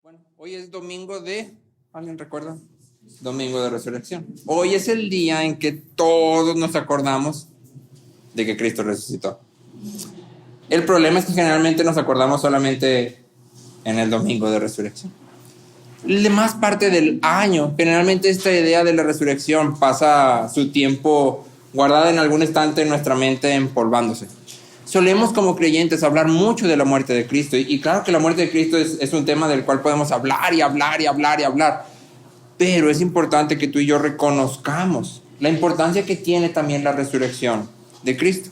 Bueno, hoy es domingo de... ¿Alguien recuerda? Domingo de Resurrección. Hoy es el día en que todos nos acordamos de que Cristo resucitó. El problema es que generalmente nos acordamos solamente en el domingo de Resurrección. La más parte del año, generalmente esta idea de la resurrección pasa su tiempo guardada en algún estante en nuestra mente empolvándose. Solemos como creyentes hablar mucho de la muerte de Cristo y claro que la muerte de Cristo es un tema del cual podemos hablar y hablar y hablar y hablar, pero es importante que tú y yo reconozcamos la importancia que tiene también la resurrección de Cristo.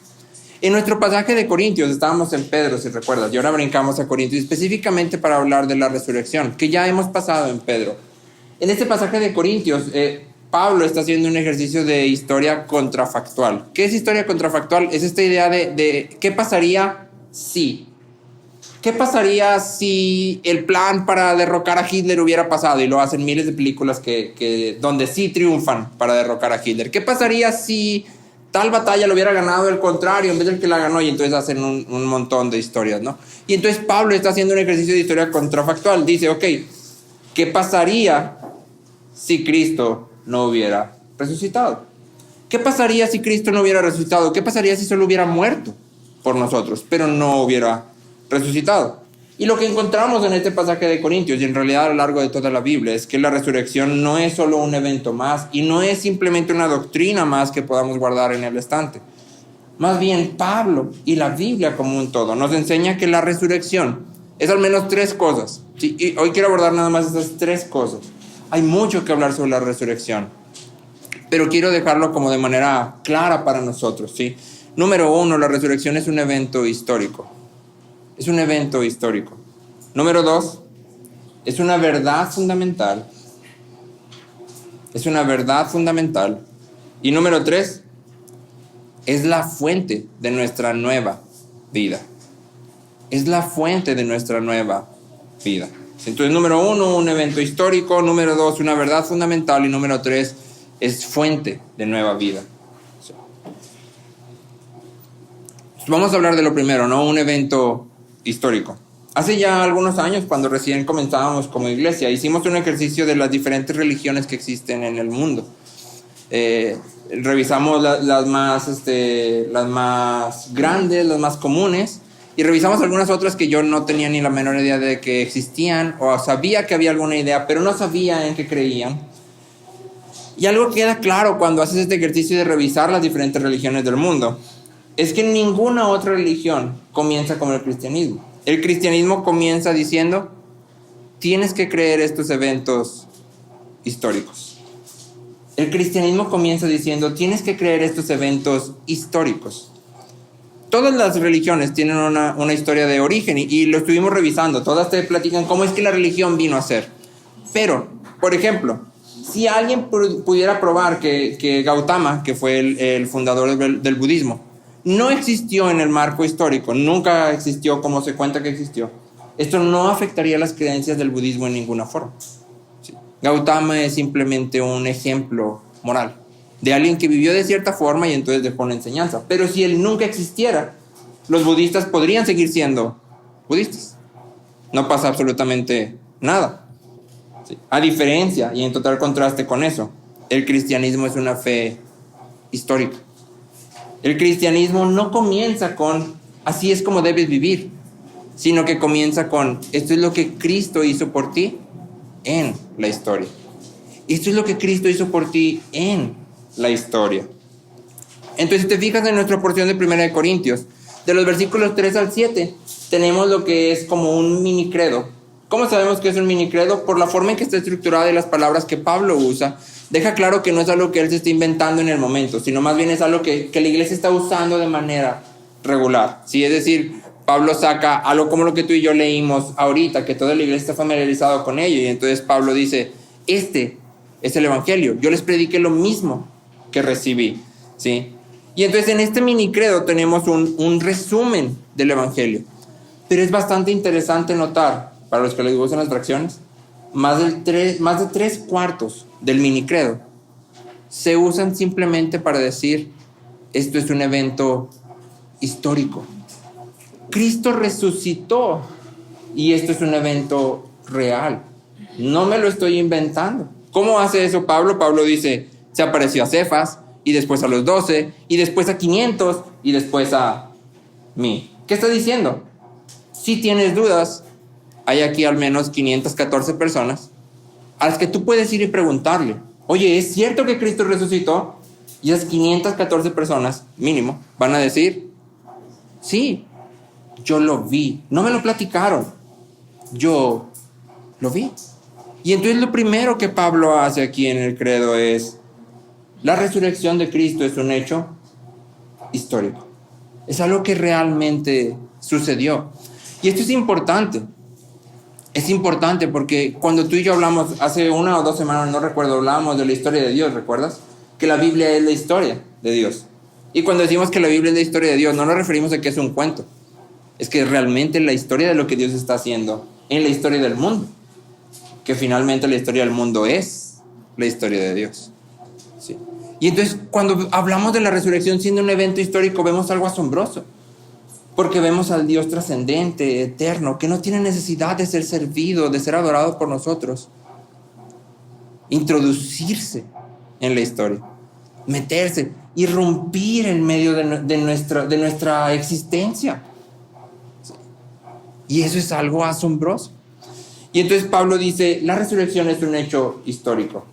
En nuestro pasaje de Corintios, estábamos en Pedro, si recuerdas, y ahora brincamos a Corintios específicamente para hablar de la resurrección, que ya hemos pasado en Pedro. En este pasaje de Corintios, Pablo está haciendo un ejercicio de historia contrafactual. ¿Qué es historia contrafactual? Es esta idea de qué pasaría si. ¿Qué pasaría si el plan para derrocar a Hitler hubiera pasado? Y lo hacen miles de películas donde sí triunfan para derrocar a Hitler. ¿Qué pasaría si tal batalla lo hubiera ganado el contrario en vez del que la ganó? Y entonces hacen un montón de historias, ¿no? Y entonces Pablo está haciendo un ejercicio de historia contrafactual. Dice, ok, ¿qué pasaría si Cristo no hubiera resucitado? ¿Qué pasaría si Cristo no hubiera resucitado? ¿Qué pasaría si solo hubiera muerto por nosotros, pero no hubiera resucitado? Y lo que encontramos en este pasaje de Corintios y en realidad a lo largo de toda la Biblia es que la resurrección no es solo un evento más y no es simplemente una doctrina más que podamos guardar en el estante. Más bien, Pablo y la Biblia como un todo nos enseña que la resurrección es al menos tres cosas. ¿Sí? Y hoy quiero abordar nada más esas tres cosas. Hay mucho que hablar sobre la resurrección, pero quiero dejarlo como de manera clara para nosotros, ¿sí? Número uno, la resurrección es un evento histórico. Es un evento histórico. Número dos, es una verdad fundamental. Es una verdad fundamental. Y número tres, es la fuente de nuestra nueva vida. Es la fuente de nuestra nueva vida. Entonces, número uno, un evento histórico. Número dos, una verdad fundamental. Y número tres, es fuente de nueva vida. Vamos a hablar de lo primero, ¿no? Un evento histórico. Hace ya algunos años, cuando recién comenzábamos como iglesia, hicimos un ejercicio de las diferentes religiones que existen en el mundo. Revisamos las más grandes, las más comunes, y revisamos algunas otras que yo no tenía ni la menor idea de que existían, o sabía que había alguna idea, pero no sabía en qué creían. Y algo queda claro cuando haces este ejercicio de revisar las diferentes religiones del mundo, es que ninguna otra religión comienza como el cristianismo. El cristianismo comienza diciendo, tienes que creer estos eventos históricos. El cristianismo comienza diciendo, tienes que creer estos eventos históricos. Todas las religiones tienen una historia de origen y lo estuvimos revisando. Todas te platican cómo es que la religión vino a ser. Pero, por ejemplo, si alguien pudiera probar que Gautama, que fue el fundador del budismo, no existió en el marco histórico, nunca existió como se cuenta que existió, esto no afectaría las creencias del budismo en ninguna forma. Sí. Gautama es simplemente un ejemplo moral de alguien que vivió de cierta forma y entonces dejó una enseñanza. Pero si él nunca existiera, los budistas podrían seguir siendo budistas. No pasa absolutamente nada. Sí. A diferencia, y en total contraste con eso, el cristianismo es una fe histórica. El cristianismo no comienza con así es como debes vivir, sino que comienza con esto es lo que Cristo hizo por ti en la historia. Esto es lo que Cristo hizo por ti en la historia. Entonces, si te fijas en nuestra porción de 1 Corintios, de los versículos 3 al 7, tenemos lo que es como un mini credo. ¿Cómo sabemos que es un mini credo? Por la forma en que está estructurada y las palabras que Pablo usa. Deja claro que no es algo que él se está inventando en el momento, sino más bien es algo que la iglesia está usando de manera regular. ¿Sí? Es decir, Pablo saca algo como lo que tú y yo leímos ahorita, que toda la iglesia está familiarizado con ello, y entonces Pablo dice, este es el evangelio, yo les prediqué lo mismo que recibí. ¿Sí? Y entonces en este mini credo tenemos un resumen del evangelio, pero es bastante interesante notar, para los que les gustan las fracciones, más de 3/4 del mini credo se usan simplemente para decir esto es un evento histórico. Cristo resucitó y esto es un evento real. No me lo estoy inventando. ¿Cómo hace eso Pablo? Pablo dice, se apareció a Cefas, y después a los 12, y después a 500, y después a mí. ¿Qué está diciendo? Si tienes dudas, hay aquí al menos 514 personas a las que tú puedes ir y preguntarle, oye, ¿es cierto que Cristo resucitó? Y esas 514 personas, mínimo, van a decir, sí, yo lo vi. No me lo platicaron, yo lo vi. Y entonces lo primero que Pablo hace aquí en el credo es, la resurrección de Cristo es un hecho histórico. Es algo que realmente sucedió. Y esto es importante. Es importante porque cuando tú y yo hablamos, hace 1 o 2 semanas, no recuerdo, hablábamos de la historia de Dios, ¿recuerdas? Que la Biblia es la historia de Dios. Y cuando decimos que la Biblia es la historia de Dios, no nos referimos a que es un cuento. Es que realmente la historia de lo que Dios está haciendo en la historia del mundo. Que finalmente la historia del mundo es la historia de Dios. ¿Sí? Y entonces cuando hablamos de la resurrección siendo un evento histórico, vemos algo asombroso. Porque vemos al Dios trascendente, eterno, que no tiene necesidad de ser servido, de ser adorado por nosotros. Introducirse en la historia. Meterse, irrumpir en medio de nuestra existencia. Y eso es algo asombroso. Y entonces Pablo dice, la resurrección es un hecho histórico.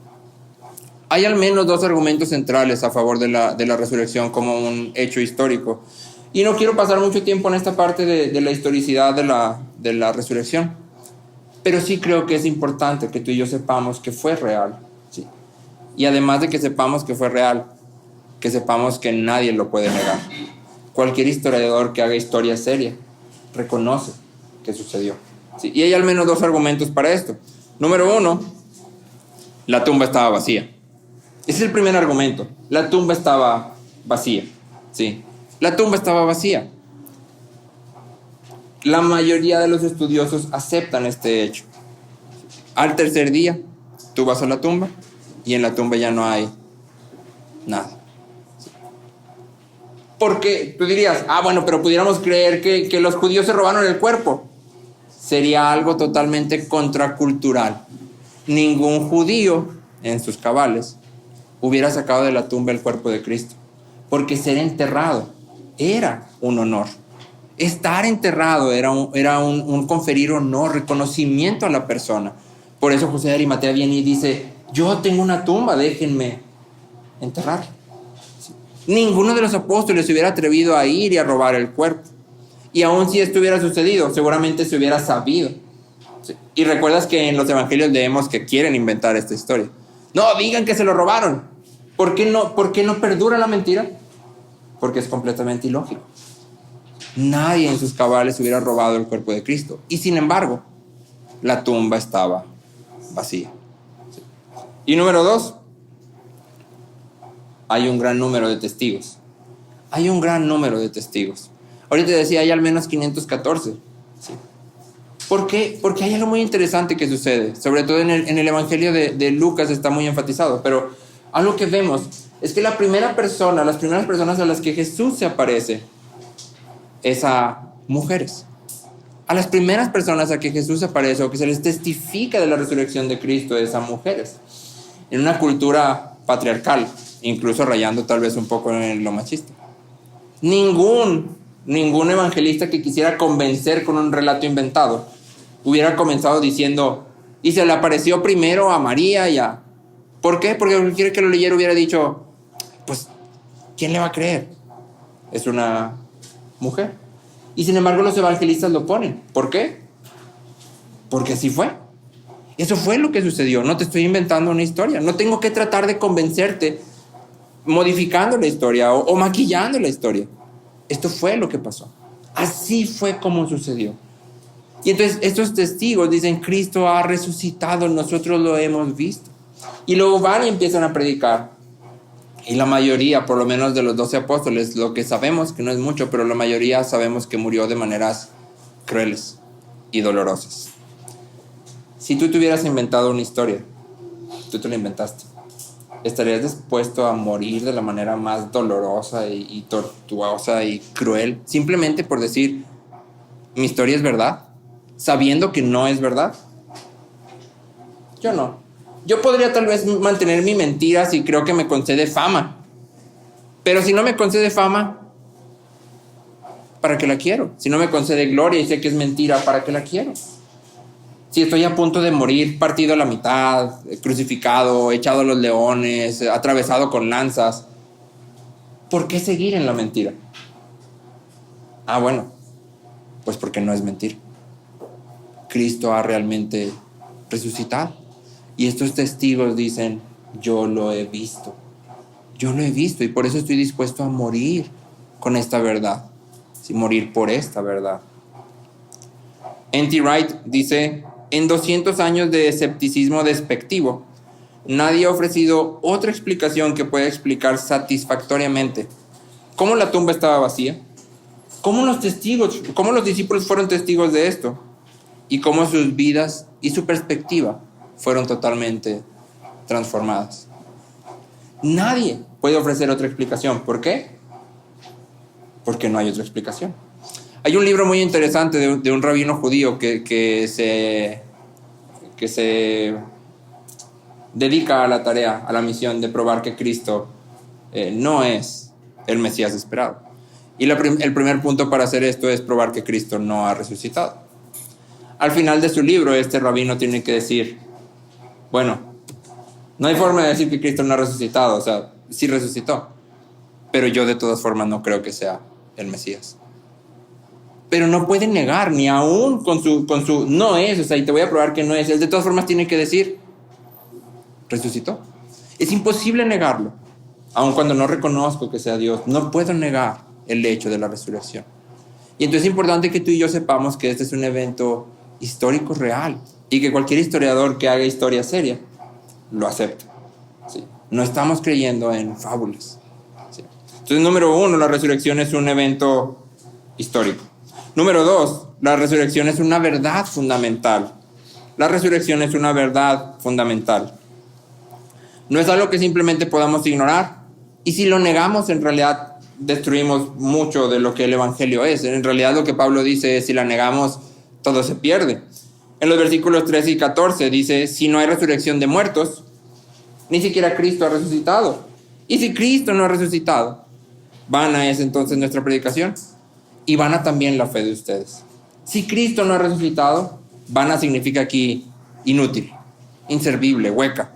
Hay al menos 2 argumentos centrales a favor de la resurrección como un hecho histórico. Y no quiero pasar mucho tiempo en esta parte de la historicidad de la resurrección. Pero sí creo que es importante que tú y yo sepamos que fue real. ¿Sí? Y además de que sepamos que fue real, que sepamos que nadie lo puede negar. Cualquier historiador que haga historia seria reconoce que sucedió. ¿Sí? Y hay al menos 2 argumentos para esto. Número 1, la tumba estaba vacía. Ese es el primer argumento. La tumba estaba vacía. ¿Sí? La tumba estaba vacía. La mayoría de los estudiosos aceptan este hecho. Al tercer día, tú vas a la tumba y en la tumba ya no hay nada. Porque tú dirías, bueno, pero pudiéramos creer que los judíos se robaron el cuerpo. Sería algo totalmente contracultural. Ningún judío en sus cabales hubiera sacado de la tumba el cuerpo de Cristo. Porque ser enterrado era un honor. Estar enterrado era un conferir honor, reconocimiento a la persona. Por eso José de Arimatea viene y dice, yo tengo una tumba, déjenme enterrar. ¿Sí? Ninguno de los apóstoles se hubiera atrevido a ir y a robar el cuerpo. Y aun si esto hubiera sucedido, seguramente se hubiera sabido. ¿Sí? Y recuerdas que en los evangelios leemos que quieren inventar esta historia. No, digan que se lo robaron. ¿Por qué no perdura la mentira? Porque es completamente ilógico. Nadie en sus cabales hubiera robado el cuerpo de Cristo. Y sin embargo, la tumba estaba vacía. ¿Sí? Y número 2, hay un gran número de testigos. Hay un gran número de testigos. Ahorita decía, hay al menos 514. ¿Sí? ¿Por qué? Porque hay algo muy interesante que sucede. Sobre todo en el Evangelio de Lucas está muy enfatizado. Pero algo que vemos es que las primeras personas a las que Jesús se aparece es a mujeres. A las primeras personas a que Jesús aparece o que se les testifica de la resurrección de Cristo es a mujeres. En una cultura patriarcal, incluso rayando tal vez un poco en lo machista. Ningún evangelista que quisiera convencer con un relato inventado hubiera comenzado diciendo, y se le apareció primero a María y a... ¿Por qué? Porque cualquiera que lo leyera hubiera dicho, pues, ¿quién le va a creer? Es una mujer. Y sin embargo los evangelistas lo ponen. ¿Por qué? Porque así fue. Eso fue lo que sucedió. No te estoy inventando una historia. No tengo que tratar de convencerte modificando la historia o maquillando la historia. Esto fue lo que pasó. Así fue como sucedió. Y entonces estos testigos dicen, Cristo ha resucitado, nosotros lo hemos visto. Y luego van y empiezan a predicar. Y la mayoría, por lo menos de los 12 apóstoles, lo que sabemos, que no es mucho, pero la mayoría sabemos que murió de maneras crueles y dolorosas. Si tú te hubieras inventado una historia, tú te la inventaste, ¿estarías dispuesto a morir de la manera más dolorosa y tortuosa y cruel? Simplemente por decir, mi historia es verdad, sabiendo que no es verdad. Yo no. Yo podría tal vez mantener mi mentira si creo que me concede fama. Pero si no me concede fama, ¿para qué la quiero? Si no me concede gloria y sé que es mentira, ¿para qué la quiero? Si estoy a punto de morir, partido a la mitad, crucificado, echado a los leones, atravesado con lanzas, ¿por qué seguir en la mentira? Ah, bueno, pues porque no es mentira. Cristo ha realmente resucitado. Y estos testigos dicen, yo lo he visto. Yo lo he visto y por eso estoy dispuesto a morir con esta verdad. Sí, morir por esta verdad. N.T. Wright dice, en 200 años de escepticismo despectivo, nadie ha ofrecido otra explicación que pueda explicar satisfactoriamente cómo la tumba estaba vacía, cómo los discípulos fueron testigos de esto y cómo sus vidas y su perspectiva fueron totalmente transformadas. Nadie puede ofrecer otra explicación. ¿Por qué? Porque no hay otra explicación. Hay un libro muy interesante de un rabino judío que se dedica a la tarea, a la misión de probar que Cristo no es el Mesías esperado. Y el primer punto para hacer esto es probar que Cristo no ha resucitado. Al final de su libro, este rabino tiene que decir, bueno, no hay forma de decir que Cristo no ha resucitado, o sea, sí resucitó, pero yo de todas formas no creo que sea el Mesías. Pero no puede negar, ni aún con su no es, o sea, y te voy a probar que no es. Él de todas formas tiene que decir, resucitó. Es imposible negarlo, aun cuando no reconozco que sea Dios. No puedo negar el hecho de la resurrección. Y entonces es importante que tú y yo sepamos que este es un evento histórico real y que cualquier historiador que haga historia seria lo acepta. ¿Sí? No estamos creyendo en fábulas. ¿Sí? Entonces, número 1, la resurrección es un evento histórico. Número 2, la resurrección es una verdad fundamental. La resurrección es una verdad fundamental. No es algo que simplemente podamos ignorar. Y si lo negamos, en realidad destruimos mucho de lo que el Evangelio es. En realidad lo que Pablo dice es, si la negamos, todo se pierde. En los versículos 13 y 14 dice, si no hay resurrección de muertos, ni siquiera Cristo ha resucitado. Y si Cristo no ha resucitado, vana es entonces nuestra predicación y vana también la fe de ustedes. Si Cristo no ha resucitado, vana significa aquí inútil, inservible, hueca.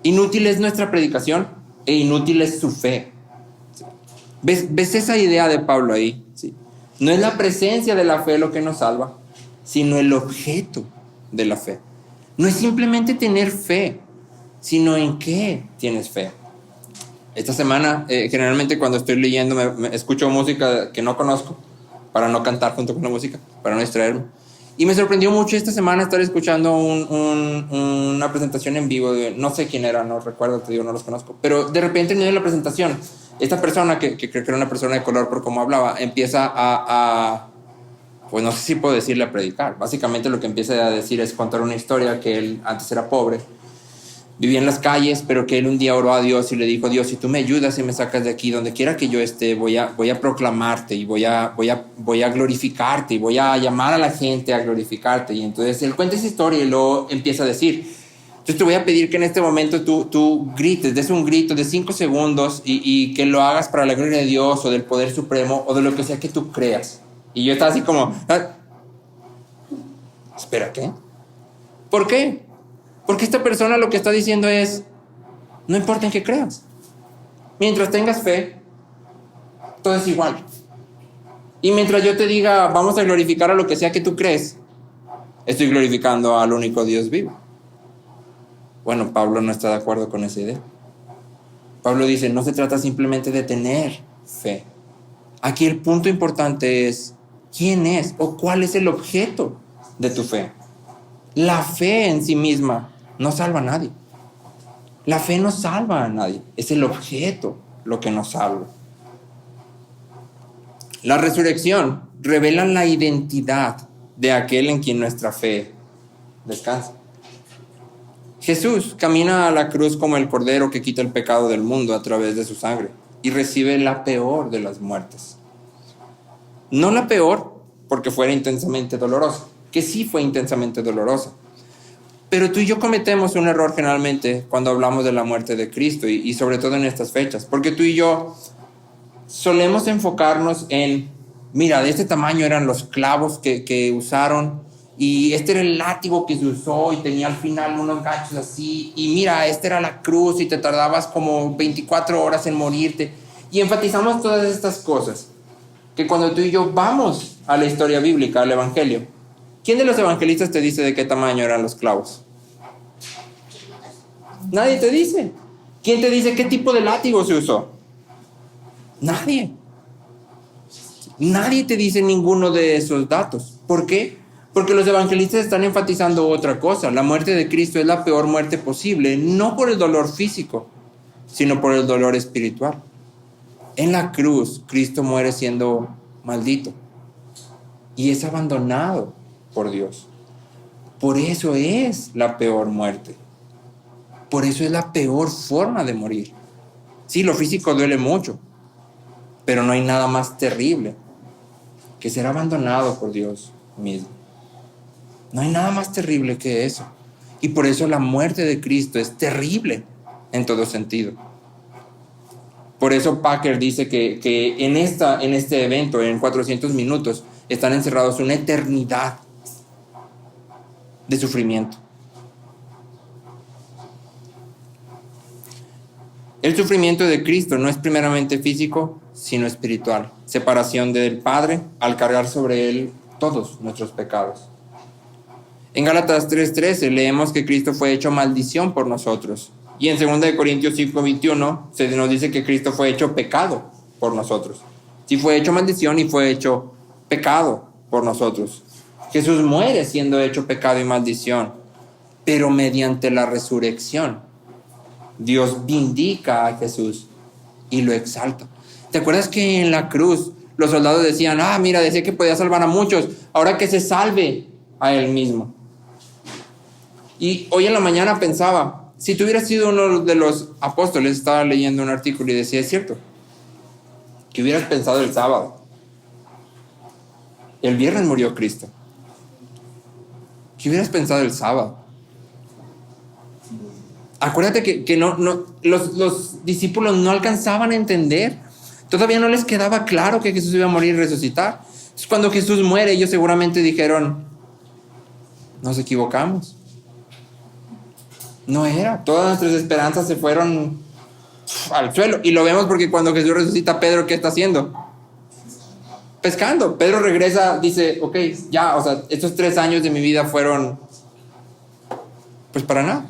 Inútil es nuestra predicación e inútil es su fe. ¿Ves esa idea de Pablo ahí? ¿Sí? No es la presencia de la fe lo que nos salva, sino el objeto de la fe. No es simplemente tener fe, sino en qué tienes fe. Esta semana, generalmente cuando estoy leyendo, me escucho música que no conozco, para no cantar junto con la música, para no distraerme. Y me sorprendió mucho esta semana estar escuchando una presentación en vivo de, no sé quién era, no recuerdo, te digo, no los conozco, pero de repente en medio de la presentación, esta persona, que creo que era una persona de color por cómo hablaba, empieza pues no sé si puedo decirle a predicar. Básicamente lo que empieza a decir es contar una historia que él antes era pobre, vivía en las calles, pero que él un día oró a Dios y le dijo, Dios, si tú me ayudas y me sacas de aquí, donde quiera que yo esté, voy a proclamarte y voy a glorificarte y voy a llamar a la gente a glorificarte. Y entonces él cuenta esa historia y luego empieza a decir, entonces te voy a pedir que en este momento tú grites, des un grito de 5 segundos y que lo hagas para la gloria de Dios o del poder supremo o de lo que sea que tú creas. Y yo estaba así como, espera, ¿qué? ¿Por qué? Porque esta persona lo que está diciendo es, no importa en qué creas. Mientras tengas fe, todo es igual. Y mientras yo te diga, vamos a glorificar a lo que sea que tú crees, estoy glorificando al único Dios vivo. Bueno, Pablo no está de acuerdo con esa idea. Pablo dice, no se trata simplemente de tener fe. Aquí el punto importante es, ¿quién es o cuál es el objeto de tu fe? La fe en sí misma no salva a nadie. La fe no salva a nadie. Es el objeto lo que nos salva. La resurrección revela la identidad de aquel en quien nuestra fe descansa. Jesús camina a la cruz como el cordero que quita el pecado del mundo a través de su sangre y recibe la peor de las muertes. No la peor porque fuera intensamente dolorosa, que sí fue intensamente dolorosa, Pero tú y yo cometemos un error generalmente cuando hablamos de la muerte de Cristo y sobre todo en estas fechas, porque tú y yo solemos enfocarnos en, mira, de este tamaño eran los clavos que usaron, y este era el látigo que se usó y tenía al final unos ganchos así, y mira, esta era la cruz y te tardabas como 24 horas en morirte. Y enfatizamos todas estas cosas, que cuando tú y yo vamos a la historia bíblica, al Evangelio, ¿quién de los evangelistas te dice de qué tamaño eran los clavos? Nadie te dice. ¿Quién te dice qué tipo de látigo se usó? Nadie. Nadie te dice ninguno de esos datos. ¿Por qué? Porque los evangelistas están enfatizando otra cosa. La muerte de Cristo es la peor muerte posible, no por el dolor físico, sino por el dolor espiritual. En la cruz, Cristo muere siendo maldito y es abandonado por Dios. Por eso es la peor muerte. Por eso es la peor forma de morir. Sí, lo físico duele mucho, pero no hay nada más terrible que ser abandonado por Dios mismo. No hay nada más terrible que eso. Y por eso la muerte de Cristo es terrible en todo sentido. Por eso Packer dice que en este evento, en 400 minutos, están encerrados una eternidad de sufrimiento. El sufrimiento de Cristo no es primeramente físico, sino espiritual. Separación del Padre al cargar sobre Él todos nuestros pecados. En Gálatas 3:13 leemos que Cristo fue hecho maldición por nosotros. Y en 2 Corintios 5:21 se nos dice que Cristo fue hecho pecado por nosotros. Sí, fue hecho maldición y fue hecho pecado por nosotros. Jesús muere siendo hecho pecado y maldición, pero mediante la resurrección, Dios vindica a Jesús y lo exalta. ¿Te acuerdas que en la cruz los soldados decían, mira, decía que podía salvar a muchos, ahora que se salve a él mismo? Y hoy en la mañana pensaba, si tú hubieras sido uno de los apóstoles, estaba leyendo un artículo y decía, es cierto, que hubieras pensado el sábado. El viernes murió Cristo. ¿Qué hubieras pensado el sábado? Acuérdate que los discípulos no alcanzaban a entender. Todavía no les quedaba claro que Jesús iba a morir y resucitar. Entonces, cuando Jesús muere, ellos seguramente dijeron, nos equivocamos. No era. Todas nuestras esperanzas se fueron al suelo. Y lo vemos porque cuando Jesús resucita, Pedro, ¿qué está haciendo? Pescando. Pedro regresa, dice, ok, ya, o sea, estos 3 años de mi vida fueron, pues para nada.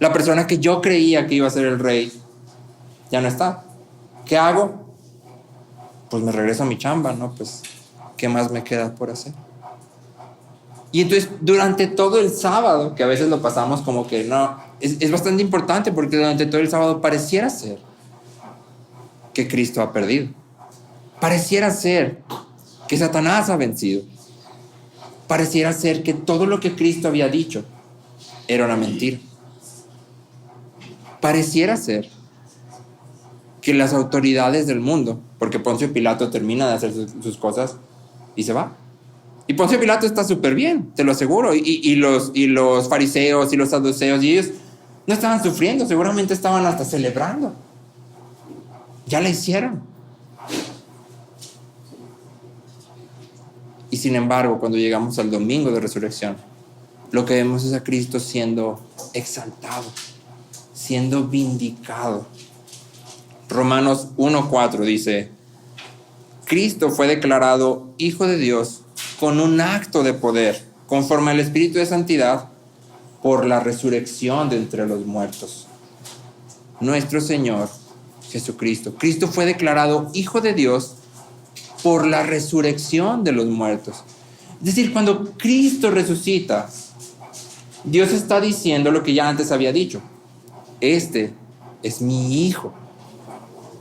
La persona que yo creía que iba a ser el rey, ya no está. ¿Qué hago? Pues me regreso a mi chamba, ¿no? Pues, ¿qué más me queda por hacer? Y entonces, durante todo el sábado, que a veces lo pasamos como que no, es bastante importante porque durante todo el sábado pareciera ser que Cristo ha perdido. Pareciera ser que Satanás ha vencido. Pareciera ser que todo lo que Cristo había dicho era una mentira. Pareciera ser que las autoridades del mundo, porque Poncio Pilato termina de hacer sus cosas y se va. Y Poncio Pilato está súper bien, te lo aseguro. Y los fariseos y los saduceos, y ellos no estaban sufriendo, seguramente estaban hasta celebrando. Ya la hicieron. Y sin embargo, cuando llegamos al domingo de resurrección, lo que vemos es a Cristo siendo exaltado, siendo vindicado. Romanos 1:4 dice, Cristo fue declarado Hijo de Dios con un acto de poder, conforme al Espíritu de Santidad, por la resurrección de entre los muertos. Nuestro Señor Jesucristo. Cristo fue declarado Hijo de Dios por la resurrección de los muertos. Es decir, cuando Cristo resucita, Dios está diciendo lo que ya antes había dicho. Este es mi Hijo.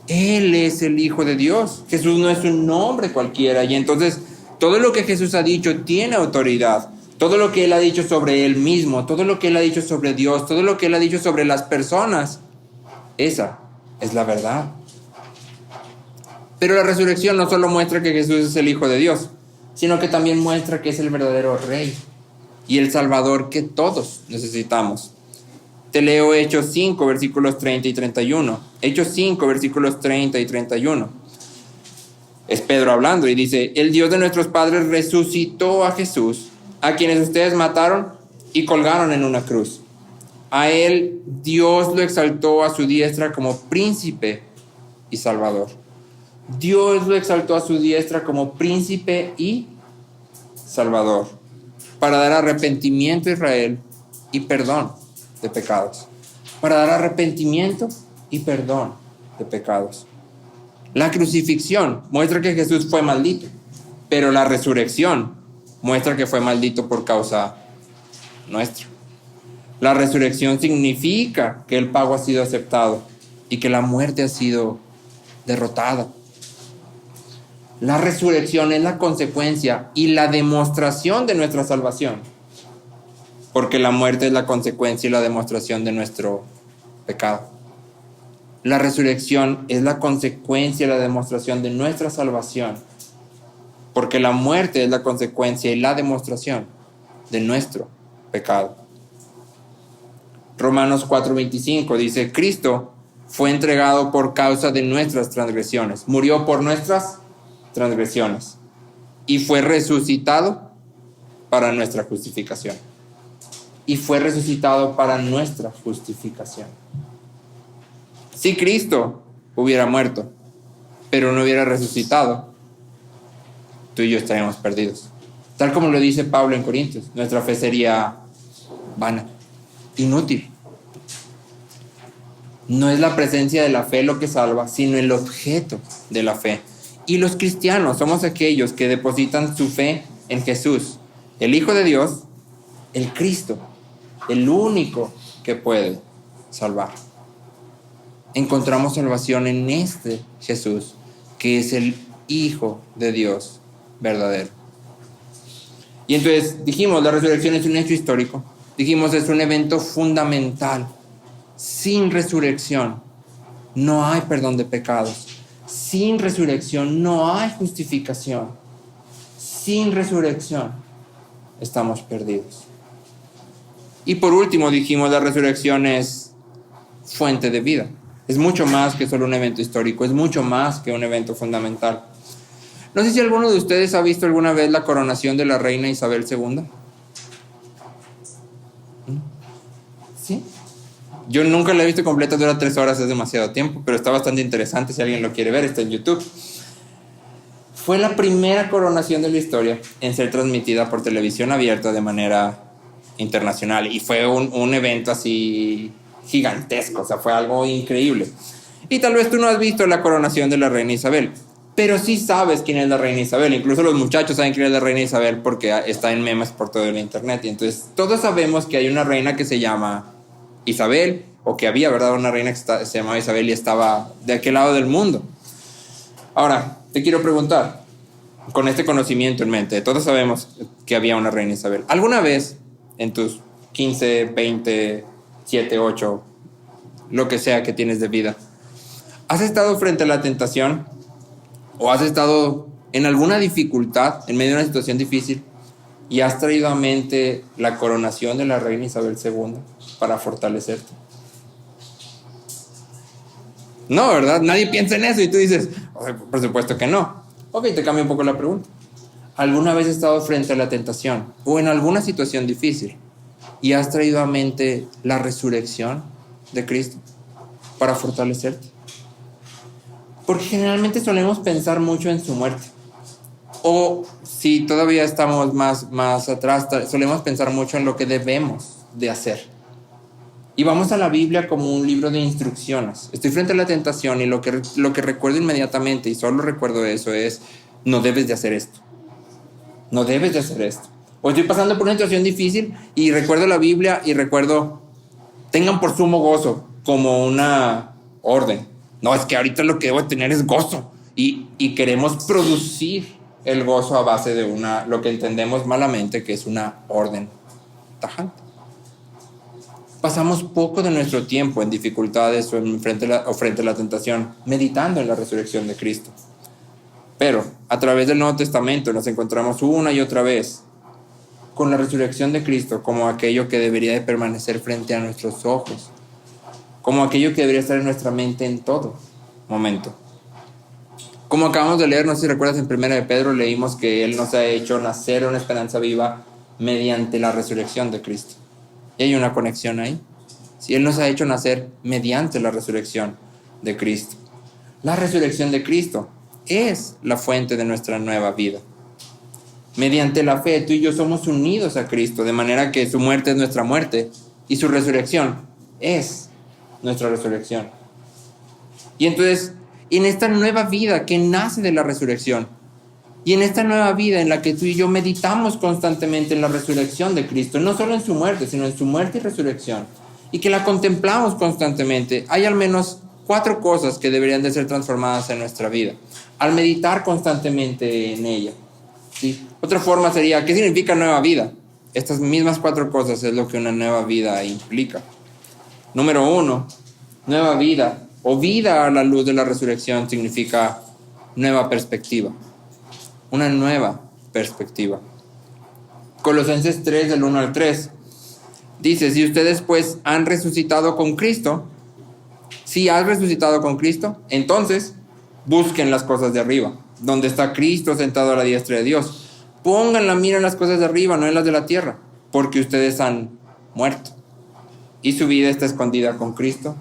Él es el Hijo de Dios. Jesús no es un nombre cualquiera. Y entonces, todo lo que Jesús ha dicho tiene autoridad. Todo lo que Él ha dicho sobre Él mismo, todo lo que Él ha dicho sobre Dios, todo lo que Él ha dicho sobre las personas, esa es la verdad. Pero la resurrección no solo muestra que Jesús es el Hijo de Dios, sino que también muestra que es el verdadero Rey. y el Salvador que todos necesitamos. Te leo Hechos 5, versículos 30 y 31. Hechos 5, versículos 30 y 31. Es Pedro hablando y dice: el Dios de nuestros padres resucitó a Jesús, a quienes ustedes mataron y colgaron en una cruz. A él Dios lo exaltó a su diestra como príncipe y salvador. Dios lo exaltó a su diestra como príncipe y salvador, para dar arrepentimiento a Israel y perdón de pecados. Para dar arrepentimiento y perdón de pecados. La crucifixión muestra que Jesús fue maldito, pero la resurrección muestra que fue maldito por causa nuestra. La resurrección significa que el pago ha sido aceptado y que la muerte ha sido derrotada. La resurrección es la consecuencia y la demostración de nuestra salvación, porque la muerte es la consecuencia y la demostración de nuestro pecado. La resurrección es la consecuencia y la demostración de nuestra salvación, porque la muerte es la consecuencia y la demostración de nuestro pecado. Romanos 4:25 dice: Cristo fue entregado por causa de nuestras transgresiones, murió por nuestras transgresiones y fue resucitado para nuestra justificación. Y fue resucitado para nuestra justificación. Si Cristo hubiera muerto, pero no hubiera resucitado, tú y yo estaríamos perdidos. Tal como lo dice Pablo en Corintios, nuestra fe sería vana, inútil. No es la presencia de la fe lo que salva, sino el objeto de la fe. Y los cristianos somos aquellos que depositan su fe en Jesús, el Hijo de Dios, el Cristo, el único que puede salvar. Encontramos salvación en este Jesús, que es el Hijo de Dios verdadero. Y entonces dijimos, la resurrección es un hecho histórico. Dijimos, es un evento fundamental. Sin resurrección no hay perdón de pecados. Sin resurrección no hay justificación. Sin resurrección estamos perdidos. Y por último dijimos, la resurrección es fuente de vida. Es mucho más que solo un evento histórico, es mucho más que un evento fundamental. No sé si alguno de ustedes ha visto alguna vez la coronación de la reina Isabel II. ¿Sí? Yo nunca la he visto completa, dura 3 horas, es demasiado tiempo, pero está bastante interesante si alguien lo quiere ver, está en YouTube. Fue la primera coronación de la historia en ser transmitida por televisión abierta de manera internacional y fue un evento así gigantesco, o sea, fue algo increíble. Y tal vez tú no has visto la coronación de la reina Isabel, pero sí sabes quién es la reina Isabel. Incluso los muchachos saben quién es la reina Isabel porque está en memes por todo el internet. Y entonces todos sabemos que hay una reina que se llama Isabel, o que había, ¿verdad? Una reina que se llamaba Isabel y estaba de aquel lado del mundo. Ahora, te quiero preguntar, con este conocimiento en mente, todos sabemos que había una reina Isabel. ¿Alguna vez en tus 15, 20, 7, 8, lo que sea que tienes de vida, has estado frente a la tentación o has estado en alguna dificultad, en medio de una situación difícil, y has traído a mente la coronación de la reina Isabel II para fortalecerte? No, ¿verdad? Nadie piensa en eso y tú dices, por supuesto que no. Ok, te cambio un poco la pregunta. ¿Alguna vez has estado frente a la tentación o en alguna situación difícil y has traído a mente la resurrección de Cristo para fortalecerte? Porque generalmente solemos pensar mucho en su muerte. O si todavía estamos más atrás, solemos pensar mucho en lo que debemos de hacer. Y vamos a la Biblia como un libro de instrucciones. Estoy frente a la tentación y lo que recuerdo inmediatamente, y solo recuerdo eso, es: no debes de hacer esto. No debes de hacer esto. O estoy pasando por una situación difícil y recuerdo la Biblia y recuerdo: tengan por sumo gozo, como una orden. No, es que ahorita lo que debo tener es gozo. Y queremos producir el gozo a base de lo que entendemos malamente que es una orden tajante. Pasamos poco de nuestro tiempo en dificultades o frente a la tentación, meditando en la resurrección de Cristo. Pero a través del Nuevo Testamento nos encontramos una y otra vez con la resurrección de Cristo como aquello que debería de permanecer frente a nuestros ojos, como aquello que debería estar en nuestra mente en todo momento. Como acabamos de leer, no sé si recuerdas, en 1 de Pedro leímos que Él nos ha hecho nacer una esperanza viva mediante la resurrección de Cristo. Y hay una conexión ahí. Si Él nos ha hecho nacer mediante la resurrección de Cristo. La resurrección de Cristo es la fuente de nuestra nueva vida. Mediante la fe, tú y yo somos unidos a Cristo, de manera que su muerte es nuestra muerte y su resurrección es nuestra resurrección. Y entonces, en esta nueva vida que nace de la resurrección, y en esta nueva vida en la que tú y yo meditamos constantemente en la resurrección de Cristo, no solo en su muerte, sino en su muerte y resurrección, y que la contemplamos constantemente, hay al menos 4 cosas que deberían de ser transformadas en nuestra vida, al meditar constantemente en ella. ¿Sí? Otra forma sería, ¿qué significa nueva vida? Estas mismas 4 cosas es lo que una nueva vida implica. Número 1, nueva vida o vida a la luz de la resurrección significa nueva perspectiva. Una nueva perspectiva. Colosenses 3, del 1 al 3, dice, si ustedes pues han resucitado con Cristo, si has resucitado con Cristo, entonces busquen las cosas de arriba, donde está Cristo sentado a la diestra de Dios. Pongan la mira en las cosas de arriba, no en las de la tierra, porque ustedes han muerto y su vida está escondida con Cristo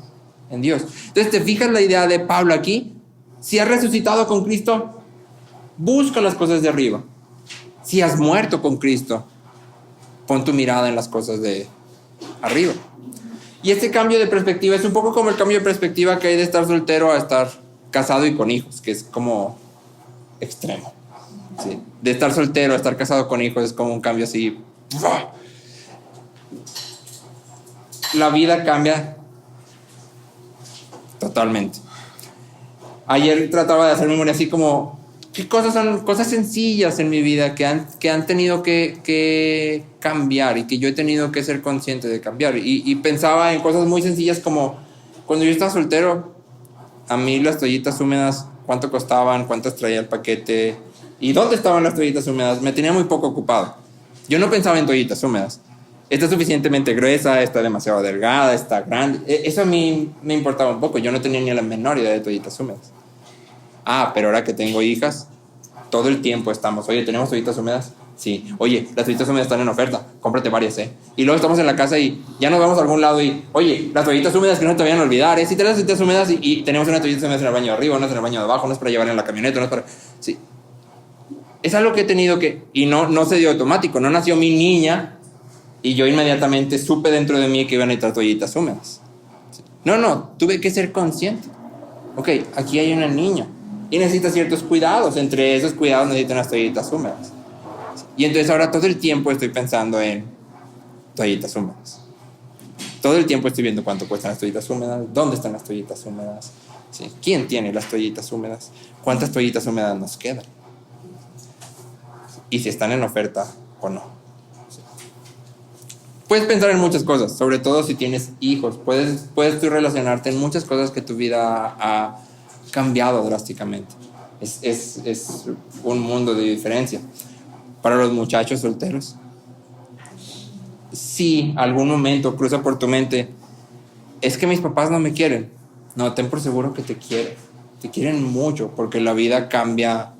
en Dios. Entonces, ¿te fijas la idea de Pablo aquí? Si has resucitado con Cristo, busca las cosas de arriba. Si has muerto con Cristo, pon tu mirada en las cosas de arriba. Y este cambio de perspectiva es un poco como el cambio de perspectiva que hay de estar soltero a estar casado y con hijos, que es como extremo. ¿Sí? De estar soltero a estar casado con hijos es como un cambio así. La vida cambia totalmente. Ayer trataba de hacer memoria así como, ¿qué cosas son cosas sencillas en mi vida que han tenido que cambiar y que yo he tenido que ser consciente de cambiar? Y pensaba en cosas muy sencillas como cuando yo estaba soltero, a mí las toallitas húmedas, ¿cuánto costaban? ¿Cuántas traía el paquete? ¿Y dónde estaban las toallitas húmedas? Me tenía muy poco ocupado. Yo no pensaba en toallitas húmedas. Está suficientemente gruesa, está demasiado delgada, está grande. Eso a mí me importaba un poco. Yo no tenía ni la menor idea de toallitas húmedas. Pero ahora que tengo hijas, todo el tiempo estamos, oye, ¿tenemos toallitas húmedas? Sí. Oye, las toallitas húmedas están en oferta, cómprate varias, Y luego estamos en la casa y ya nos vamos a algún lado y, oye, las toallitas húmedas que no te vayan a olvidar, Si tenemos las toallitas húmedas y tenemos una toallita húmeda en el baño de arriba, unas en el baño de abajo, unas para llevar en la camioneta, unas para... Sí. Es algo que he tenido que... Y no se dio automático, no nació mi niña y yo inmediatamente supe dentro de mí que iban a necesitar toallitas húmedas. Sí. No, tuve que ser consciente. Ok, aquí hay una niña y necesita ciertos cuidados. Entre esos cuidados necesitan las toallitas húmedas. Y entonces ahora todo el tiempo estoy pensando en toallitas húmedas. Todo el tiempo estoy viendo cuánto cuestan las toallitas húmedas, dónde están las toallitas húmedas, ¿sí? ¿Quién tiene las toallitas húmedas? ¿Cuántas toallitas húmedas nos quedan? Y si están en oferta o no. ¿Sí? Puedes pensar en muchas cosas, sobre todo si tienes hijos. Puedes tú relacionarte en muchas cosas que tu vida ha cambiado drásticamente. Es un mundo de diferencia. Para los muchachos solteros, si algún momento cruza por tu mente, es que mis papás no me quieren. No, ten por seguro que te quieren mucho, porque la vida cambia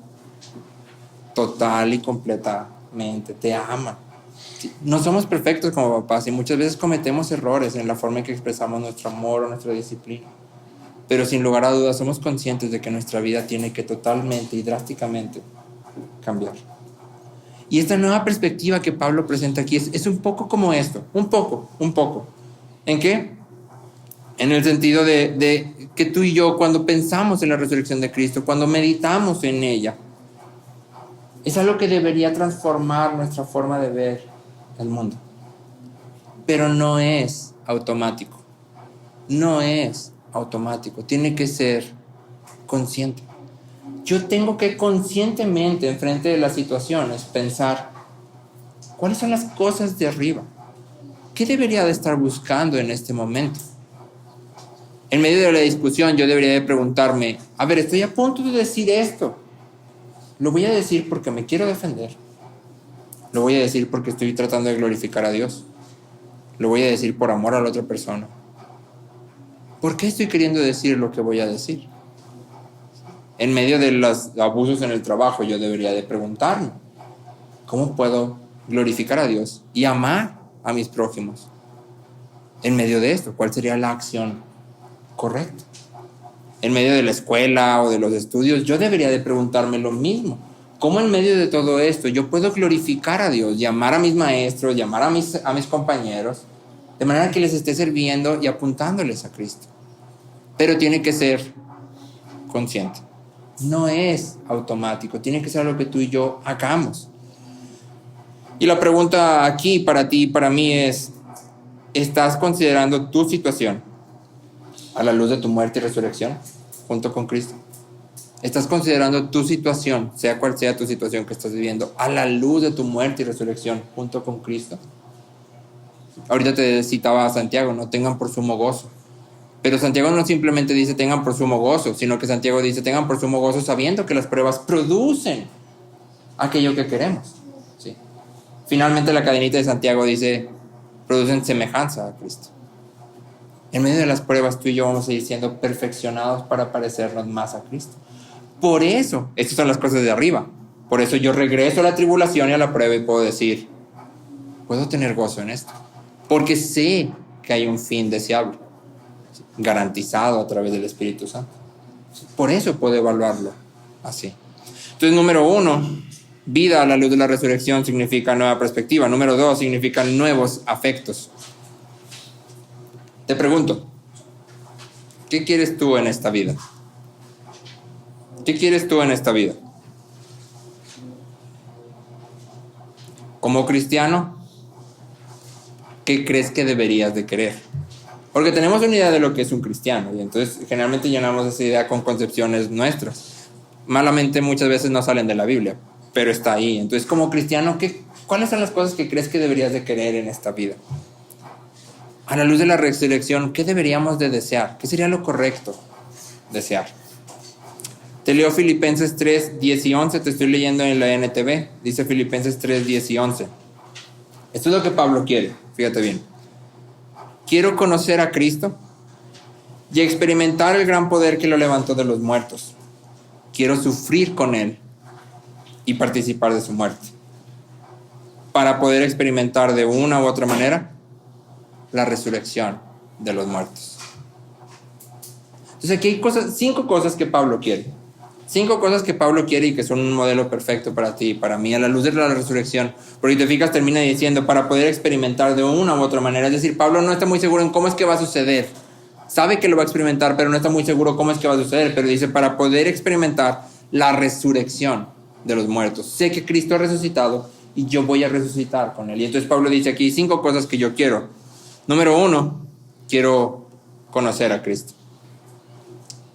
total y completamente, te aman. No somos perfectos como papás y muchas veces cometemos errores en la forma en que expresamos nuestro amor o nuestra disciplina, pero sin lugar a dudas somos conscientes de que nuestra vida tiene que totalmente y drásticamente cambiar. Y esta nueva perspectiva que Pablo presenta aquí es un poco como esto, un poco. ¿En qué? En el sentido de que tú y yo, cuando pensamos en la resurrección de Cristo, cuando meditamos en ella, es algo que debería transformar nuestra forma de ver el mundo. Pero no es automático. Tiene que ser consciente. Yo tengo que conscientemente, enfrente de las situaciones, pensar, ¿cuáles son las cosas de arriba? ¿Qué debería de estar buscando en este momento? En medio de la discusión, yo debería de preguntarme, estoy a punto de decir esto. ¿Lo voy a decir porque me quiero defender? Lo voy a decir porque estoy tratando de glorificar a Dios. Lo voy a decir por amor a la otra persona. ¿Por qué estoy queriendo decir lo que voy a decir? En medio de los abusos en el trabajo, yo debería de preguntarme, ¿cómo puedo glorificar a Dios y amar a mis prójimos? En medio de esto, ¿cuál sería la acción correcta? En medio de la escuela o de los estudios, yo debería de preguntarme lo mismo. ¿Cómo en medio de todo esto yo puedo glorificar a Dios y amar a mis maestros, y amar a mis compañeros, de manera que les esté sirviendo y apuntándoles a Cristo? Pero tiene que ser consciente. No es automático, tiene que ser algo que tú y yo hagamos. Y la pregunta aquí para ti y para mí es, ¿estás considerando tu situación a la luz de tu muerte y resurrección junto con Cristo? ¿Estás considerando tu situación, sea cual sea tu situación que estás viviendo, a la luz de tu muerte y resurrección junto con Cristo? Ahorita te citaba a Santiago, no tengan por sumo gozo. Pero Santiago no simplemente dice tengan por sumo gozo, sino que Santiago dice tengan por sumo gozo sabiendo que las pruebas producen aquello que queremos. ¿Sí? Finalmente la cadenita de Santiago dice producen semejanza a Cristo. En medio de las pruebas tú y yo vamos a ir siendo perfeccionados para parecernos más a Cristo. Por eso, estas son las cosas de arriba. Por eso yo regreso a la tribulación y a la prueba y puedo decir, puedo tener gozo en esto. Porque sé que hay un fin deseable, garantizado a través del Espíritu Santo. Por eso puedo evaluarlo así. Entonces, número 1, vida a la luz de la resurrección significa nueva perspectiva. Número 2, significa nuevos afectos. Te pregunto, ¿qué quieres tú en esta vida? ¿Qué quieres tú en esta vida? Como cristiano, ¿qué crees que deberías de querer? Porque tenemos una idea de lo que es un cristiano y entonces generalmente llenamos esa idea con concepciones nuestras. Malamente muchas veces no salen de la Biblia, pero está ahí. Entonces, como cristiano, ¿cuáles son las cosas que crees que deberías de querer en esta vida? A la luz de la resurrección, ¿qué deberíamos de desear? ¿Qué sería lo correcto desear? Te leo Filipenses 3, 10 y 11, te estoy leyendo en la NTV. Dice Filipenses 3, 10 y 11. Esto es lo que Pablo quiere, fíjate bien. Quiero conocer a Cristo y experimentar el gran poder que lo levantó de los muertos. Quiero sufrir con Él y participar de su muerte, para poder experimentar de una u otra manera la resurrección de los muertos. Entonces aquí hay 5 cosas que Pablo quiere. 5 cosas que Pablo quiere y que son un modelo perfecto para ti y para mí a la luz de la resurrección. Porque si te fijas, termina diciendo para poder experimentar de una u otra manera. Es decir, Pablo no está muy seguro en cómo es que va a suceder. Sabe que lo va a experimentar, pero no está muy seguro cómo es que va a suceder. Pero dice para poder experimentar la resurrección de los muertos. Sé que Cristo ha resucitado y yo voy a resucitar con Él. Y entonces Pablo dice aquí 5 cosas que yo quiero. Número 1, quiero conocer a Cristo.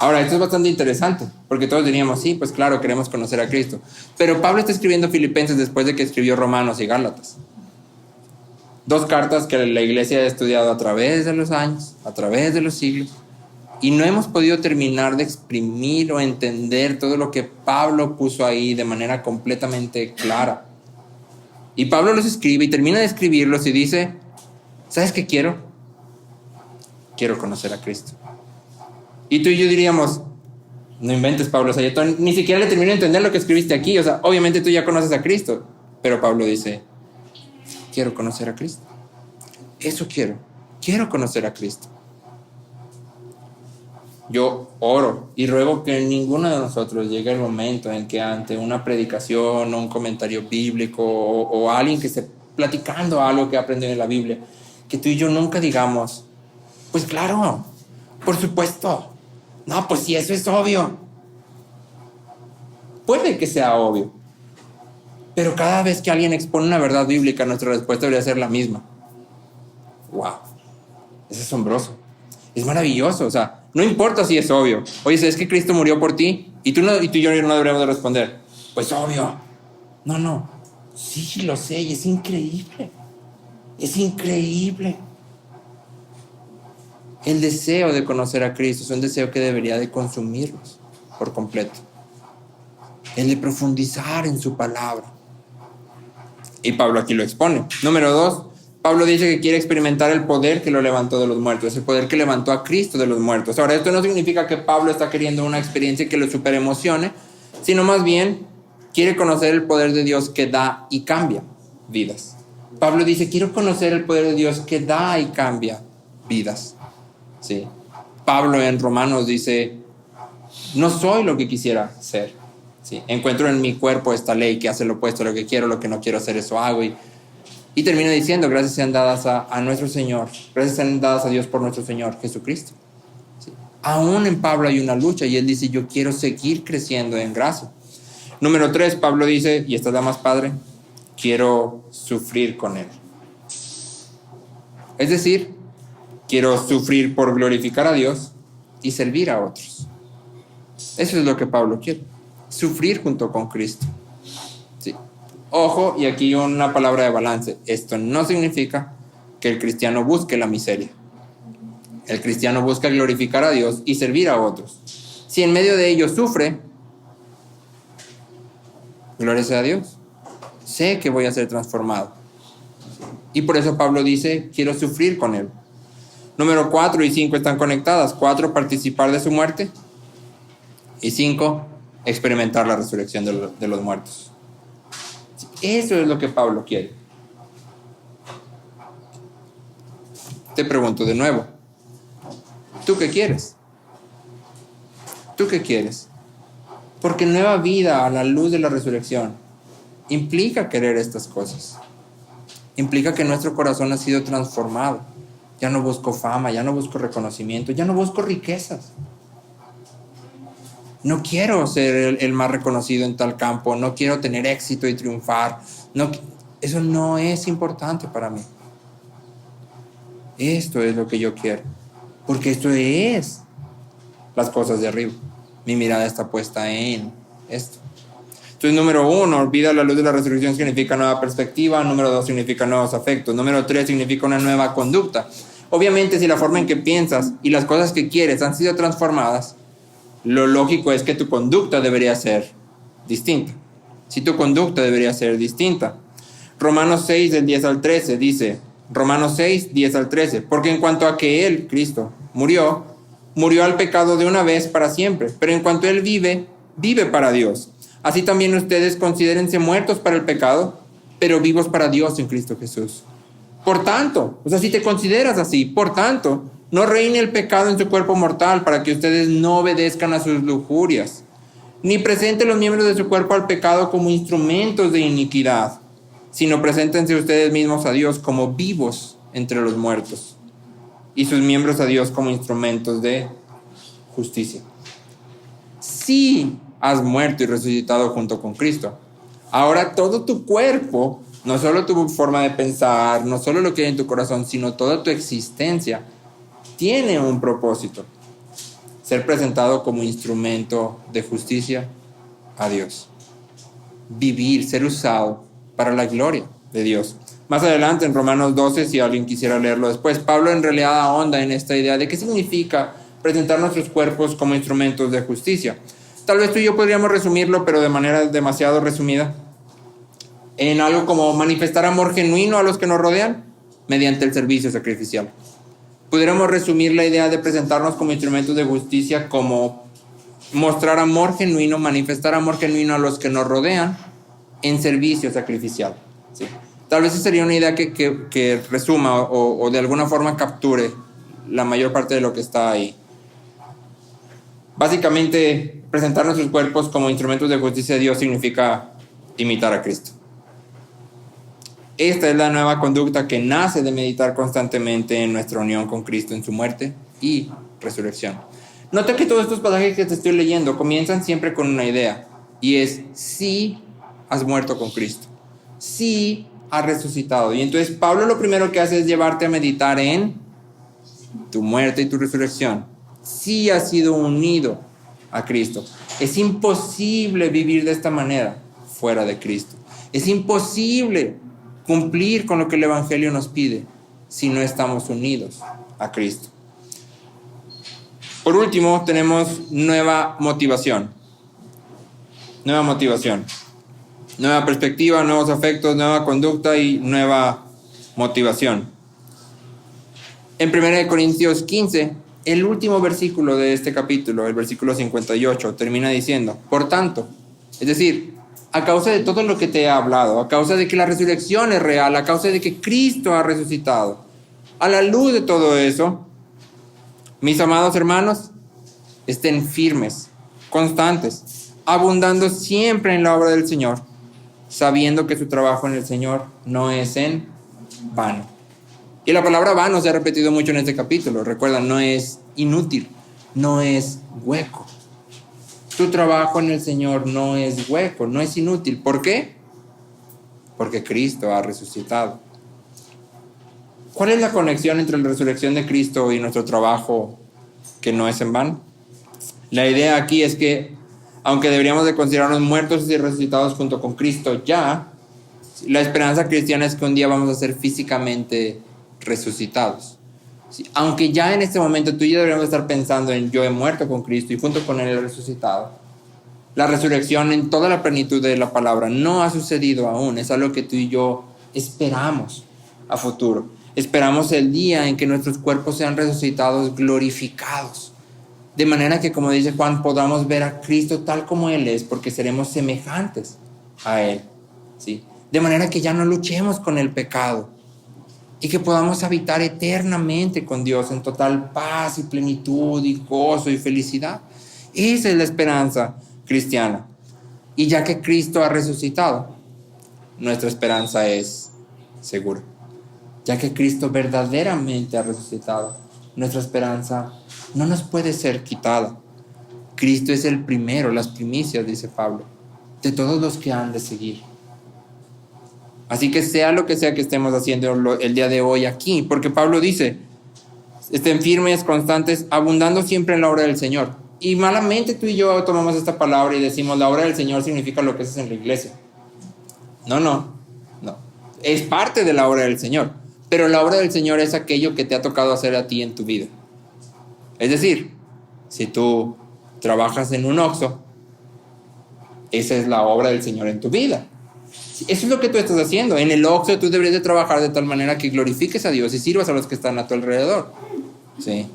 Ahora, esto es bastante interesante, porque todos diríamos, sí, pues claro, queremos conocer a Cristo. Pero Pablo está escribiendo Filipenses después de que escribió Romanos y Gálatas. 2 cartas que la iglesia ha estudiado a través de los años, a través de los siglos, y no hemos podido terminar de exprimir o entender todo lo que Pablo puso ahí de manera completamente clara. Y Pablo los escribe y termina de escribirlos y dice, ¿sabes qué quiero? Quiero conocer a Cristo. Y tú y yo diríamos, no inventes, Pablo, o sea, yo ni siquiera le termino de entender lo que escribiste aquí, o sea, obviamente tú ya conoces a Cristo, pero Pablo dice, quiero conocer a Cristo. Eso quiero conocer a Cristo. Yo oro y ruego que ninguno de nosotros llegue el momento en que ante una predicación o un comentario bíblico o alguien que esté platicando algo que aprendió en la Biblia, que tú y yo nunca digamos, pues claro, por supuesto. No, pues sí, eso es obvio. Puede que sea obvio, pero cada vez que alguien expone una verdad bíblica, nuestra respuesta debería ser la misma. ¡Wow! Es asombroso. Es maravilloso. O sea, no importa si es obvio. Oye, ¿sabes que Cristo murió por ti? Y tú y yo no deberíamos de responder, pues obvio. No. Sí, lo sé, y es increíble. Es increíble. El deseo de conocer a Cristo es un deseo que debería de consumirnos por completo. El de profundizar en su palabra. Y Pablo aquí lo expone. Número 2, Pablo dice que quiere experimentar el poder que lo levantó de los muertos, el poder que levantó a Cristo de los muertos. Ahora, esto no significa que Pablo está queriendo una experiencia que lo superemocione, sino más bien quiere conocer el poder de Dios que da y cambia vidas. Pablo dice, quiero conocer el poder de Dios que da y cambia vidas. ¿Sí? Pablo en Romanos dice, no soy lo que quisiera ser. ¿Sí? Encuentro en mi cuerpo esta ley que hace lo opuesto a lo que quiero, lo que no quiero hacer, eso hago. Y termina diciendo, gracias sean dadas a nuestro Señor, gracias sean dadas a Dios por nuestro Señor Jesucristo. ¿Sí? Aún en Pablo hay una lucha y él dice, yo quiero seguir creciendo en gracia. Número 3, Pablo dice, y esta es la más padre, quiero sufrir con él. Es decir, quiero sufrir por glorificar a Dios y servir a otros. Eso es lo que Pablo quiere, sufrir junto con Cristo. Sí. Ojo, y aquí una palabra de balance. Esto no significa que el cristiano busque la miseria. El cristiano busca glorificar a Dios y servir a otros. Si en medio de ello sufre, gloria sea a Dios. Sé que voy a ser transformado. Y por eso Pablo dice, quiero sufrir con él. Número 4 y 5 están conectadas. 4, participar de su muerte. Y 5, experimentar la resurrección de los muertos. Eso es lo que Pablo quiere. Te pregunto de nuevo, ¿tú qué quieres? ¿Tú qué quieres? Porque nueva vida a la luz de la resurrección implica querer estas cosas. Implica que nuestro corazón ha sido transformado. Ya no busco fama, ya no busco reconocimiento, ya no busco riquezas. No quiero ser el más reconocido en tal campo, no quiero tener éxito y triunfar. No, eso no es importante para mí. Esto es lo que yo quiero, porque esto es las cosas de arriba. Mi mirada está puesta en esto. Entonces, número 1, olvida la luz de la resurrección significa nueva perspectiva. Número 2, significa nuevos afectos. Número 3, significa una nueva conducta. Obviamente, si la forma en que piensas y las cosas que quieres han sido transformadas, lo lógico es que tu conducta debería ser distinta. Si tu conducta debería ser distinta. Romanos 6, del 10 al 13, dice, Romanos 6, 10 al 13, porque en cuanto a que Él, Cristo, murió al pecado de una vez para siempre, pero en cuanto Él vive para Dios. Así también ustedes considérense muertos para el pecado, pero vivos para Dios en Cristo Jesús. Por tanto, si te consideras así, por tanto, no reine el pecado en su cuerpo mortal para que ustedes no obedezcan a sus lujurias, ni presenten los miembros de su cuerpo al pecado como instrumentos de iniquidad, sino preséntense ustedes mismos a Dios como vivos entre los muertos y sus miembros a Dios como instrumentos de justicia. Si has muerto y resucitado junto con Cristo, ahora todo tu cuerpo, no solo tu forma de pensar, no solo lo que hay en tu corazón, sino toda tu existencia, tiene un propósito: ser presentado como instrumento de justicia a Dios. Vivir, ser usado para la gloria de Dios. Más adelante en Romanos 12, si alguien quisiera leerlo después, Pablo en realidad ahonda en esta idea de qué significa presentar nuestros cuerpos como instrumentos de justicia. Tal vez tú y yo podríamos resumirlo, pero de manera demasiado resumida, en algo como manifestar amor genuino a los que nos rodean mediante el servicio sacrificial. Pudiéramos resumir la idea de presentarnos como instrumentos de justicia como mostrar amor genuino, manifestar amor genuino a los que nos rodean en servicio sacrificial. ¿Sí? Tal vez esa sería una idea que resuma o de alguna forma capture la mayor parte de lo que está ahí. Básicamente, presentar nuestros cuerpos como instrumentos de justicia de Dios significa imitar a Cristo. Esta es la nueva conducta que nace de meditar constantemente en nuestra unión con Cristo en su muerte y resurrección. Nota que todos estos pasajes que te estoy leyendo comienzan siempre con una idea, y es: si has muerto con Cristo, si has resucitado. Y entonces Pablo lo primero que hace es llevarte a meditar en tu muerte y tu resurrección. Si has sido unido a Cristo. Es imposible vivir de esta manera fuera de Cristo. Es imposible cumplir con lo que el Evangelio nos pide si no estamos unidos a Cristo. Por último, tenemos nueva motivación. Nueva motivación. nueva perspectiva, nuevos afectos, nueva conducta y nueva motivación. En 1 Corintios 15, el último versículo de este capítulo, el versículo 58, termina diciendo: por tanto, es decir, a causa de todo lo que te he hablado, a causa de que la resurrección es real, a causa de que Cristo ha resucitado, a la luz de todo eso, mis amados hermanos, estén firmes, constantes, abundando siempre en la obra del Señor, sabiendo que su trabajo en el Señor no es en vano. Y la palabra vano se ha repetido mucho en este capítulo. Recuerdan, no es inútil, no es hueco. Tu trabajo en el Señor no es hueco, no es inútil. ¿Por qué? Porque Cristo ha resucitado. ¿Cuál es la conexión entre la resurrección de Cristo y nuestro trabajo que no es en vano? La idea aquí es que, aunque deberíamos de considerarnos muertos y resucitados junto con Cristo ya, la esperanza cristiana es que un día vamos a ser físicamente resucitados. Sí, aunque ya en este momento tú y yo deberíamos estar pensando en yo he muerto con Cristo y junto con Él he resucitado. La resurrección en toda la plenitud de la palabra no ha sucedido aún. Es algo que tú y yo esperamos a futuro. Esperamos el día en que nuestros cuerpos sean resucitados, glorificados. De manera que, como dice Juan, podamos ver a Cristo tal como Él es, porque seremos semejantes a Él. ¿Sí? De manera que ya no luchemos con el pecado y que podamos habitar eternamente con Dios en total paz y plenitud y gozo y felicidad. Esa es la esperanza cristiana. Y ya que Cristo ha resucitado, nuestra esperanza es segura. Ya que Cristo verdaderamente ha resucitado, nuestra esperanza no nos puede ser quitada. Cristo es el primero, las primicias, dice Pablo, de todos los que han de seguir. Así que sea lo que sea que estemos haciendo el día de hoy aquí, porque Pablo dice, estén firmes, constantes, abundando siempre en la obra del Señor. Y malamente tú y yo tomamos esta palabra y decimos, la obra del Señor significa lo que haces en la iglesia. No. Es parte de la obra del Señor, pero la obra del Señor es aquello que te ha tocado hacer a ti en tu vida. Es decir, si tú trabajas en un Oxxo, esa es la obra del Señor en tu vida. Eso es lo que tú estás haciendo. En el Oxxo tú deberías de trabajar de tal manera que glorifiques a Dios y sirvas a los que están a tu alrededor. ¿Sí?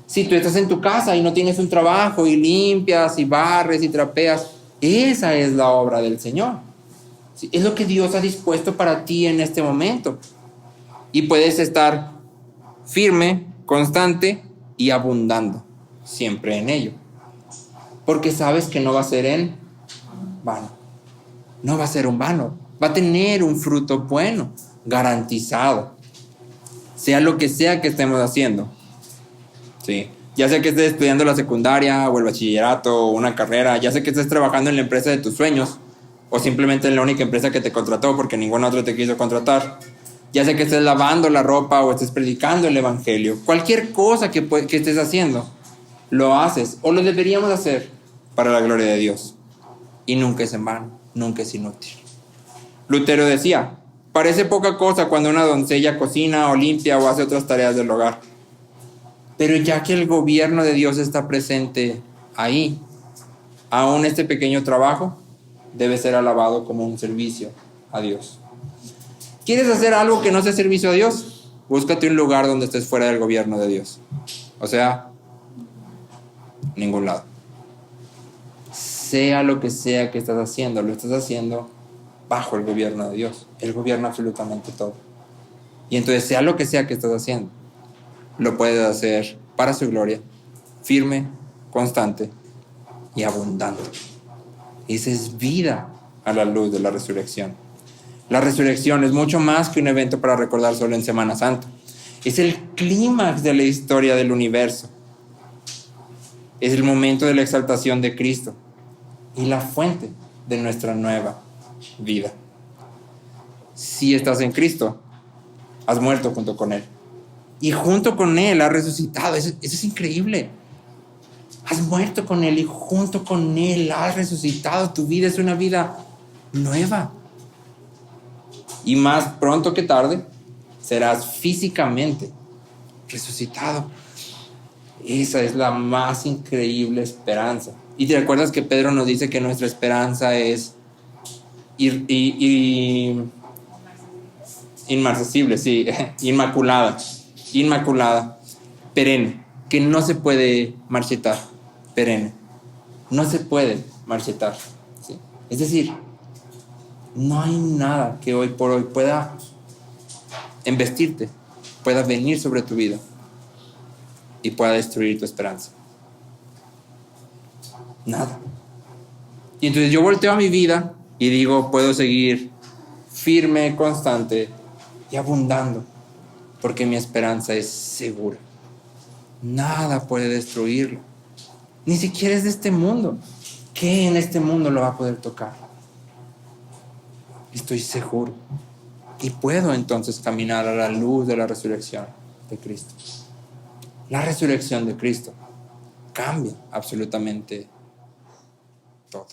Si tú estás en tu casa y no tienes un trabajo y limpias y barres y trapeas, esa es la obra del Señor. ¿Sí? Es lo que Dios ha dispuesto para ti en este momento. Y puedes estar firme, constante y abundando siempre en ello. Porque sabes que no va a ser en vano. No va a ser un vano, va a tener un fruto bueno, garantizado. Sea lo que sea que estemos haciendo. Sí. Ya sea que estés estudiando la secundaria o el bachillerato o una carrera, ya sea que estés trabajando en la empresa de tus sueños o simplemente en la única empresa que te contrató porque ninguna otra te quiso contratar. Ya sea que estés lavando la ropa o estés predicando el evangelio. Cualquier cosa que estés haciendo, lo haces o lo deberíamos hacer para la gloria de Dios. Y nunca es en vano. Nunca es inútil. Lutero decía, parece poca cosa cuando una doncella cocina o limpia o hace otras tareas del hogar. Pero ya que el gobierno de Dios está presente ahí, aún este pequeño trabajo debe ser alabado como un servicio a Dios. ¿Quieres hacer algo que no sea servicio a Dios? Búscate un lugar donde estés fuera del gobierno de Dios. O sea, ningún lado. Sea lo que sea que estás haciendo, lo estás haciendo bajo el gobierno de Dios. Él gobierna absolutamente todo. Y entonces, sea lo que sea que estás haciendo, lo puedes hacer para su gloria, firme, constante y abundante. Esa es vida a la luz de la resurrección. La resurrección es mucho más que un evento para recordar solo en Semana Santa. Es el clímax de la historia del universo. Es el momento de la exaltación de Cristo y la fuente de nuestra nueva vida. Si estás en Cristo, has muerto junto con Él. Y junto con Él has resucitado. Eso es increíble. Has muerto con Él y junto con Él has resucitado. Tu vida es una vida nueva. Y más pronto que tarde, serás físicamente resucitado. Esa es la más increíble esperanza. Y te recuerdas que Pedro nos dice que nuestra esperanza es inmarcesible, sí, inmaculada, perenne, que no se puede marchitar, perenne, no se puede marchitar, ¿sí? Es decir, no hay nada que hoy por hoy pueda embestirte, pueda venir sobre tu vida y pueda destruir tu esperanza. Nada. Y entonces yo volteo a mi vida y digo, puedo seguir firme, constante y abundando, porque mi esperanza es segura. Nada puede destruirlo. Ni siquiera es de este mundo. ¿Qué en este mundo lo va a poder tocar? Estoy seguro. Y puedo entonces caminar a la luz de la resurrección de Cristo. La resurrección de Cristo cambia absolutamente todo.